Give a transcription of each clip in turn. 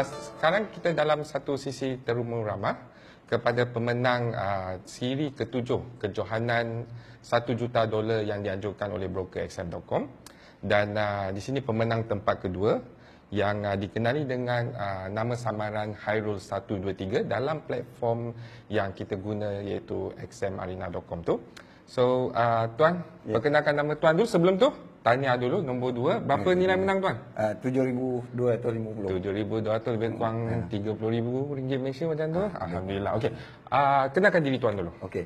Sekarang kita dalam satu sisi terumu ramah kepada pemenang siri ketujuh kejohanan $1 juta yang dianjurkan oleh broker XM.com, dan di sini pemenang tempat kedua yang dikenali dengan nama samaran Hairul 123 dalam platform yang kita guna iaitu xmarina.com tu. So tuan, perkenalkan nama tuan dulu. Sebelum tu tanya dulu nombor 2, berapa nilai menang tuan? 7,250. 7,200 lebih kurang RM30,000 Malaysia macam tu. Alhamdulillah. Okey. Kenalkan diri tuan dulu. Okey.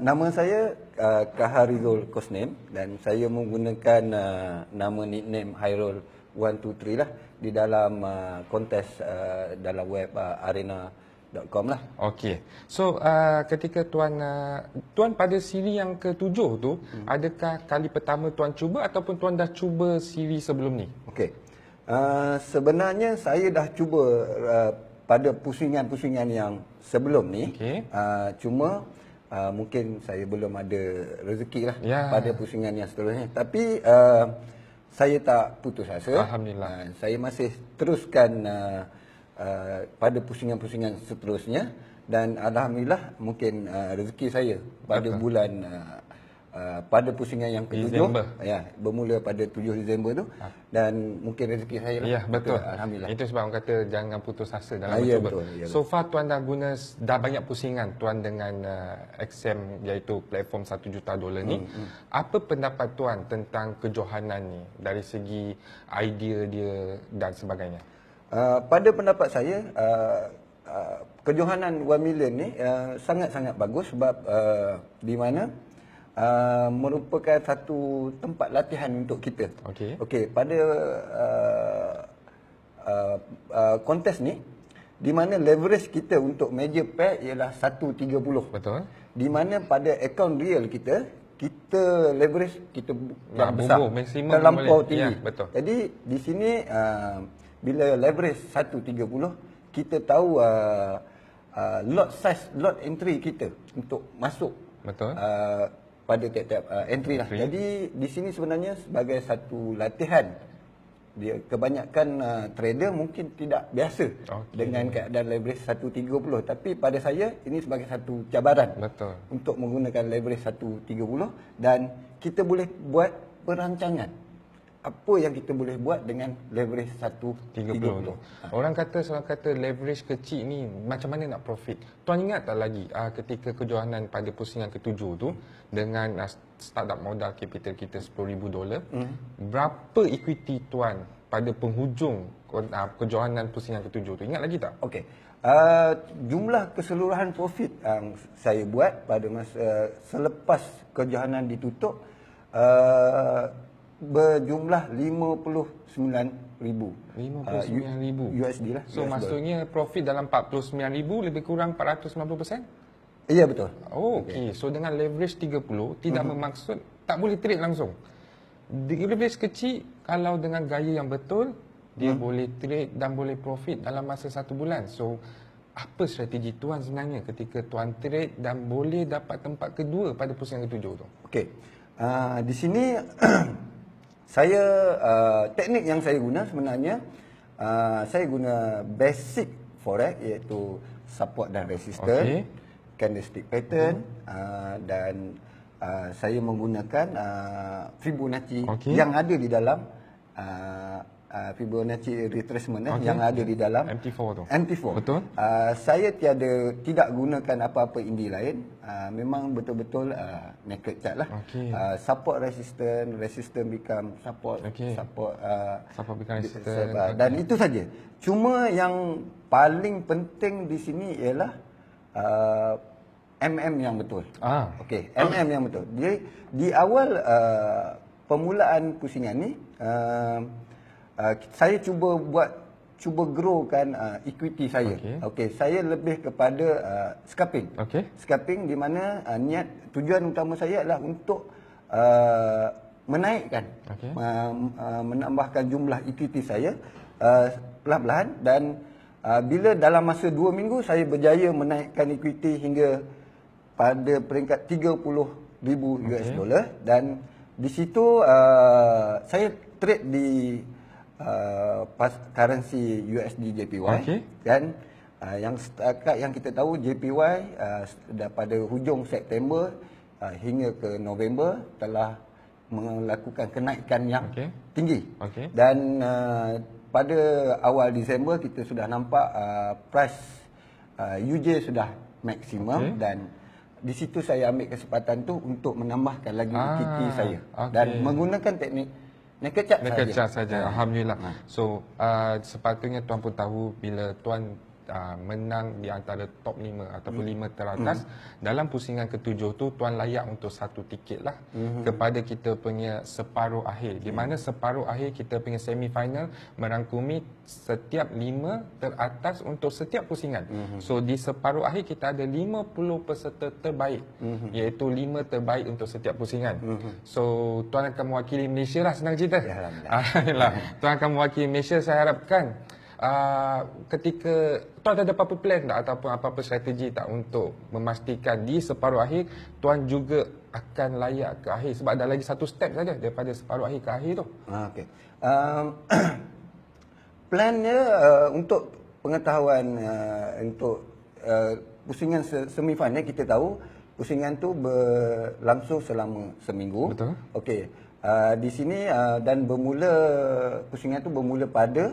Nama saya Kaharizul Kosnem dan saya menggunakan nama nickname Hairul 123 lah di dalam kontes dalam web arena.com lah. Okey. So ketika tuan pada siri yang ketujuh tu, adakah kali pertama tuan cuba ataupun tuan dah cuba siri sebelum ni? Okey. Sebenarnya saya dah cuba pada pusingan-pusingan yang sebelum ni. Okey. Cuma mungkin saya belum ada rezeki lah pada pusingan yang seterusnya. Tapi saya tak putus asa. Alhamdulillah. Saya masih teruskan pada pusingan-pusingan seterusnya, dan alhamdulillah mungkin rezeki saya pada bulan pada pusingan yang ke-7 bermula pada 7 Disember tu, dan mungkin rezeki saya lah. Ya, betul. Alhamdulillah. Itu sebab orang kata jangan putus asa dalam mencuba. Betul. So far tuan dah banyak pusingan tuan dengan XM, iaitu platform $1 juta ni. Apa pendapat tuan tentang kejohanan ni dari segi idea dia dan sebagainya? Pada pendapat saya, kejohanan 1 million ni sangat-sangat bagus sebab di mana merupakan satu tempat latihan untuk kita. Okey, pada kontes ni di mana leverage kita untuk major pair ialah 1.30. Betul. Di mana pada akaun real kita leverage kita yang besar, terlampau tinggi. Betul. Jadi di sini bila leverage 1.30, kita tahu lot size, lot entry kita untuk masuk pada tiap-tiap entry lah. Jadi di sini sebenarnya sebagai satu latihan, dia kebanyakan trader mungkin tidak biasa dengan keadaan leverage 1.30, tapi pada saya ini sebagai satu cabaran untuk menggunakan leverage 1.30, dan kita boleh buat perancangan apa yang kita boleh buat dengan leverage 1.30. Orang kata leverage kecil ni macam mana nak profit. Tuan ingat tak lagi ketika kejohanan pada pusingan ke-7 tu dengan startup modal capital kita $10,000, berapa equity tuan pada penghujung kejohanan pusingan ke-7 tu? Ingat lagi tak? Okey. Jumlah keseluruhan profit yang saya buat pada masa selepas kejohanan ditutup berjumlah 59,000 USD lah. So maksudnya profit dalam 49,000 lebih kurang 490%? Ya, betul. Okey. So dengan leverage 30 tidak bermaksud tak boleh trade langsung. Leverage kecil kalau dengan gaya yang betul dia boleh trade dan boleh profit dalam masa 1 bulan. So apa strategi tuan sebenarnya ketika tuan trade dan boleh dapat tempat kedua pada pusingan ke-7 tu? Okey. Di sini saya teknik yang saya guna sebenarnya saya guna basic forex, iaitu support dan resistance, candlestick pattern, dan saya menggunakan Fibonacci yang ada di dalam Fibonacci retracement yang ada di dalam MT4 tu. MT4. Betul. Saya tidak gunakan apa-apa indi lain. Memang betul-betul naked chart lah. Support resistance become support, support become resistance. Dan itu saja. Cuma yang paling penting di sini ialah MM yang betul. Okey, MM yang betul. Jadi di awal permulaan pusingan ni saya cuba growkan equity saya. Okey, saya lebih kepada scalping. Scalping di mana tujuan utama saya adalah untuk menaikkan, menambahkan jumlah equity saya perlahan-lahan, dan bila dalam masa 2 minggu saya berjaya menaikkan equity hingga pada peringkat 30,000 US dollar, dan di situ saya trade di currency USD JPY. Okey. Dan yang setakat yang kita tahu JPY pada hujung September hingga ke November telah melakukan kenaikan yang tinggi. Dan pada awal Disember kita sudah nampak price UJ sudah maksimum dan di situ saya ambil kesempatan tu untuk menambahkan lagi equity saya dan menggunakan teknik naked chart saja. Alhamdulillah. So sepatutnya tuan pun tahu bila tuan menang di antara top 5 ataupun 5 teratas dalam pusingan ke-7 tu tuan layak untuk satu tiket lah kepada kita punya separuh akhir, di mana separuh akhir kita punya semi final merangkumi setiap 5 teratas untuk setiap pusingan. So di separuh akhir kita ada 50 peserta terbaik, iaitu 5 terbaik untuk setiap pusingan. So tuan akan mewakili Malaysia lah, senang cerita. Alhamdulillah. Tuan akan mewakili Malaysia. Saya harapkan ketika tuan ada apa-apa plan tak ataupun apa-apa strategi tak untuk memastikan di separuh akhir tuan juga akan layak ke akhir, sebab ada lagi satu step saja daripada separuh akhir ke akhir tu. Okey. Plannya untuk pengetahuan untuk pusingan semifinal, kita tahu pusingan tu berlangsung selama seminggu. Betul. Okey. Di sini dan pusingan tu bermula pada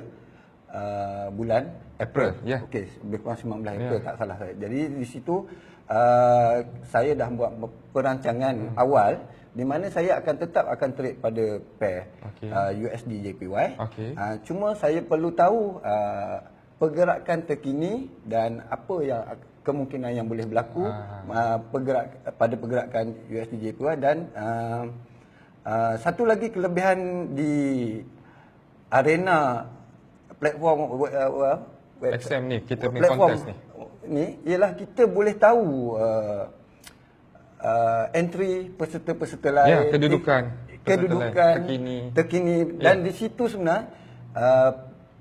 bulan April. Okey, lebih kurang 19 April tak salah saya. Jadi di situ saya dah buat perancangan awal di mana saya akan trade pada pair USD JPY. Cuma saya perlu tahu pergerakan terkini dan apa yang kemungkinan yang boleh berlaku pada pergerakan USD JPY. Dan satu lagi kelebihan di arena platform XM ni, kita punya kontes ni ialah kita boleh tahu entry peserta-peserta lain, kedudukan terkini dan di situ sebenarnya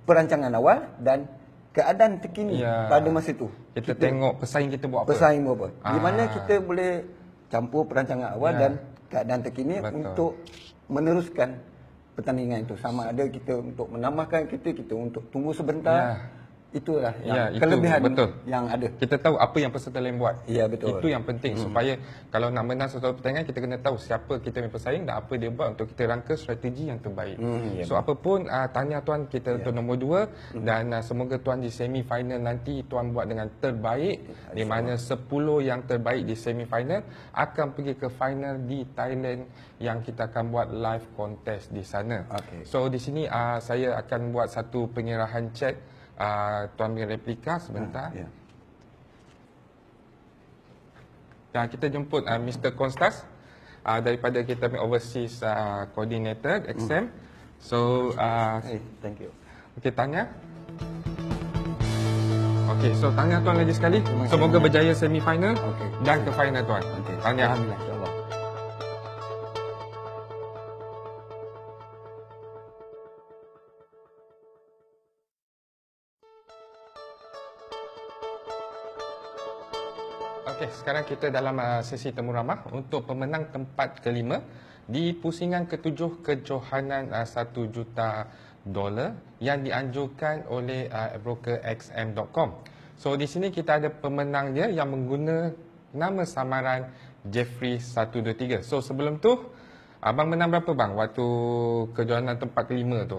perancangan awal dan keadaan terkini pada masa itu. Kita tengok pesaing kita buat apa. Di mana kita boleh campur perancangan awal dan keadaan terkini untuk meneruskan pertandingan itu. Sama ada kita untuk menambahkan kita untuk tunggu sebentar. Itulah yang kelebihan yang ada. Kita tahu apa yang peserta lain buat. Ya, betul. Itu yang penting supaya kalau nak menang satu pertandingan kita kena tahu siapa kita punya pesaing dan apa dia buat untuk kita rangka strategi yang terbaik. So apapun tahniah tuan kita untuk nombor 2 dan semoga tuan di semi final nanti tuan buat dengan terbaik, di mana 10 yang terbaik di semi final akan pergi ke final di Thailand yang kita akan buat live contest di sana. So di sini saya akan buat satu penyerahan cek. Tuan punya replika sebentar. Dan kita jemput Mr. Konstas daripada kita punya overseas coordinator XM. So thank you. Okey, tanya. Okey, so tanya tuan lagi sekali. Semoga berjaya semi final dan ke final tuan. Tanya. Alhamdulillah. Okey, sekarang kita dalam sesi temu ramah untuk pemenang tempat kelima di pusingan ke-7 kejohanan $1 juta yang dianjurkan oleh broker XM.com. So di sini kita ada pemenang dia yang menggunakan nama samaran Jeffrey 123. So sebelum tu abang menang berapa bang waktu kejohanan tempat kelima tu?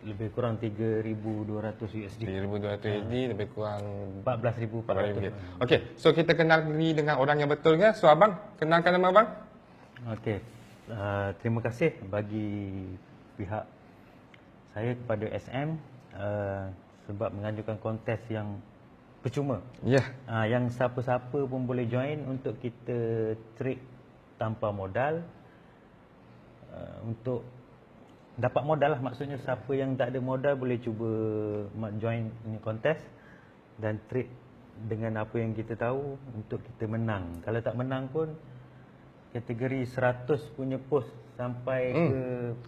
Lebih kurang 3,200 USD. 3,200 USD lebih kurang 14,400. Okey, so kita kenali dengan orang yang betul kan? So abang, kenalkan nama abang. Okey. Terima kasih bagi pihak saya kepada SM sebab mengajukan kontes yang percuma. Yang siapa-siapa pun boleh join untuk kita trade tanpa modal. Untuk dapat modal lah, maksudnya siapa yang tak ada modal boleh cuba join ini kontes dan trade dengan apa yang kita tahu untuk kita menang. Kalau tak menang pun kategori 100 punya post sampai ke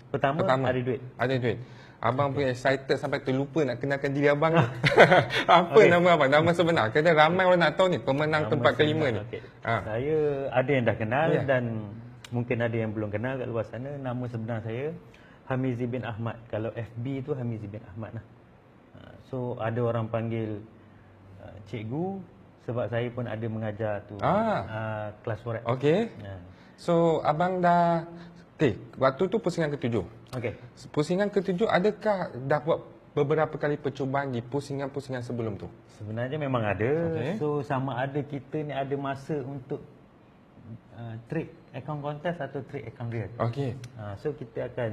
pertama ada duit. Ada duit. Abang pun excited sampai terlupa nak kenalkan diri abang ni. Apa nama abang? Nama sebenar. Kerana ramai orang nak tahu ni pemenang nama tempat kelima ni. Saya ada yang dah kenal dan mungkin ada yang belum kenal kat luar sana. Nama sebenar saya Hamizi bin Ahmad. Kalau FB tu Hamizi bin Ahmad lah. So ada orang panggil cikgu sebab saya pun ada mengajar tu kelas surat. Okey. So abang dah waktu tu pusingan ke-7. Okey. Pusingan ke-7 adakah dah buat beberapa kali percubaan di pusingan-pusingan sebelum tu? Sebenarnya memang ada. So sama ada kita ni ada masa untuk trade account contest atau trade account real. Okey. So kita akan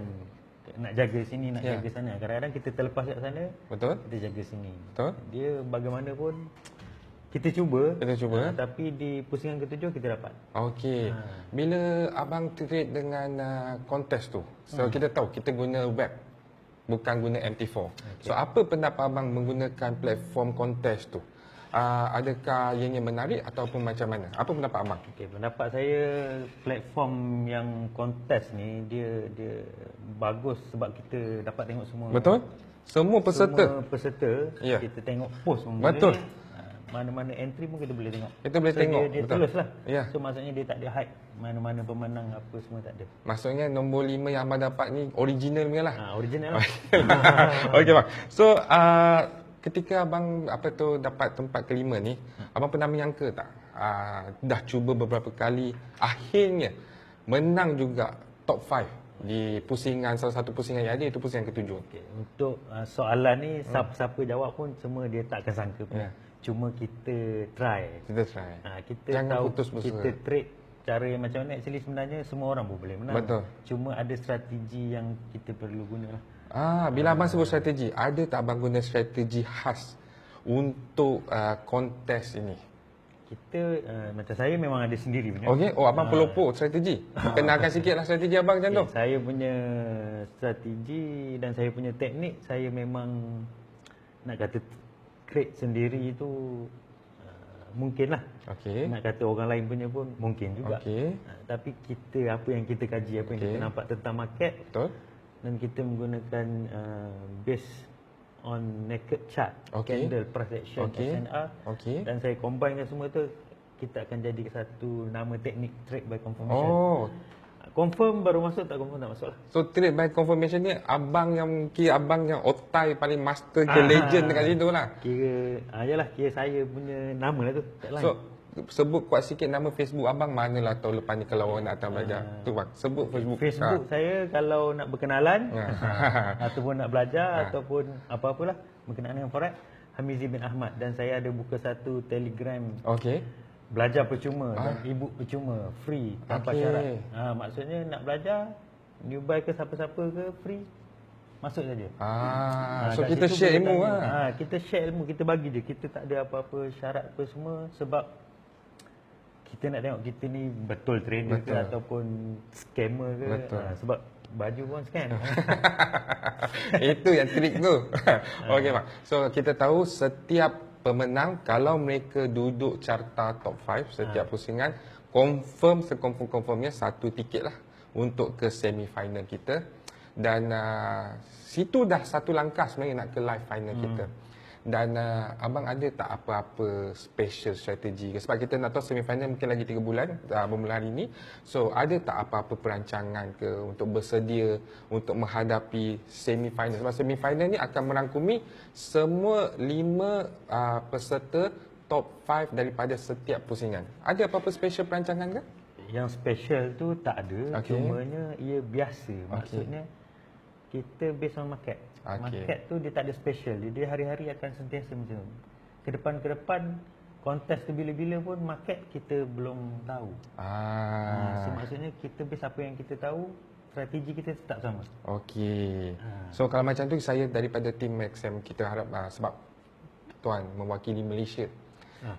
nak jaga sini, nak jaga sana. Kadang-kadang kita terlepas kat sana, betul, kita jaga sini. Betul. Dia bagaimanapun kita cuba. Tapi di pusingan ke-7 kita dapat. Okey. Bila abang trade dengan kontes tu, so kita tahu kita guna web, bukan guna MT4. So apa pendapat abang menggunakan platform kontes tu? Adakah ianya menarik ataupun macam mana? Apa pendapat abang? Okey, pendapat saya platform yang kontes ni dia bagus sebab kita dapat tengok semua. Betul? Semua peserta. Semua peserta kita tengok post pun betul. Boleh. Mana-mana entry pun kita boleh tengok. Kita boleh tengok. Dia tulis lah. So maksudnya dia tak ada hide mana-mana pemenang apa semua tak ada. Maksudnya nombor 5 yang abang dapat ni original punya lah. Original lah. Okey bang. So ketika abang dapat tempat kelima ni, abang pernah menyangka tak dah cuba beberapa kali, akhirnya menang juga top 5 di pusingan, salah satu pusingan yang ada itu pusingan ke-7. Okay. Untuk soalan ni siapa jawab pun semua dia tak akan sangka pun. Cuma kita try. Kita jangan tahu putus bersuara. Kita trade cara yang macam mana, actually sebenarnya semua orang pun boleh menang. Betul. Cuma ada strategi yang kita perlu guna lah. Bila abang sebut strategi, ada tak abang guna strategi khas untuk kontes ini? Kita macam saya memang ada sendiri punya. Okey, abang pelopor strategi. Kenalkan sikitlah strategi abang macam tu. Saya punya strategi dan saya punya teknik, saya memang nak kata create sendiri itu mungkin lah. Nak kata orang lain punya pun mungkin juga. Tapi kita, apa yang kita kaji, apa yang kita nampak tentang market. Betul. Dan kita menggunakan based on naked chart, candle, price action, SNR. Dan saya combinekan semua tu, kita akan jadi satu nama teknik trade by confirmation. Confirm baru masuk, tak confirm tak masuk lah. So trade by confirmation ni abang yang otai paling master ke legend dekat situ lah. Yalah, kira saya punya nama lah tu. So sebut kuat sikit nama Facebook abang, manalah tahu lepas ni kalau orang nak datang belajar. Tu bang, sebut Facebook. Facebook saya kalau nak berkenalan ataupun nak belajar ataupun apa-apalah berkenaan dengan forex, Hamizi bin Ahmad. Dan saya ada buka satu Telegram. Belajar percuma dan e-book percuma, free, tanpa syarat. Maksudnya nak belajar, new buy ke siapa-siapa ke, free, masuk saja. So kita share ilmu lah. Kita share ilmu, kita bagi je. Kita tak ada apa-apa syarat apa semua sebab kita nak tengok kita ni betul trader ke ataupun scammer ke. Sebab baju pun scam. Itu yang trik tu. Okey bang. So kita tahu setiap pemenang kalau mereka duduk carta top 5 setiap pusingan, confirm seconfirm-confirmnya satu tiket lah untuk ke semi final kita. Dan situ dah satu langkah sebenarnya nak ke live final kita. Dan abang ada tak apa-apa special strategi ke? Sebab kita nak tahu semi final mungkin lagi 3 bulan bermula hari ini. So ada tak apa-apa perancangan ke untuk bersedia untuk menghadapi semi final? Sebab semi final ni akan merangkumi semua 5 peserta top 5 daripada setiap pusingan. Ada apa-apa special perancangan ke? Yang special tu tak ada. Cumanya ia biasa. Maksudnya kita based on market. Market tu dia tak ada special. Dia hari-hari akan sentiasa macam tu. Ke depan kontes tu bila-bila pun market kita belum tahu. So maksudnya kita based apa yang kita tahu, strategi kita tetap sama. So kalau macam tu saya daripada tim Maxim kita harap sebab tuan mewakili Malaysia.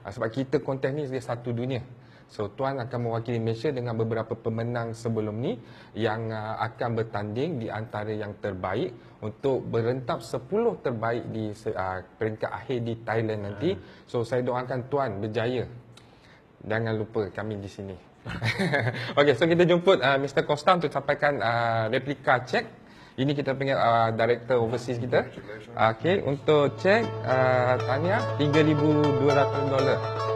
Sebab kita kontes ni dia satu dunia. So tuan akan mewakili Malaysia dengan beberapa pemenang sebelum ni yang akan bertanding di antara yang terbaik untuk berentap 10 terbaik di peringkat akhir di Thailand nanti. So saya doakan tuan berjaya. Jangan lupa kami di sini. Okey, so kita jemput Mr. Costa untuk sampaikan replika cek. Ini kita panggil director overseas kita. Okey, untuk cek tanya $3,200.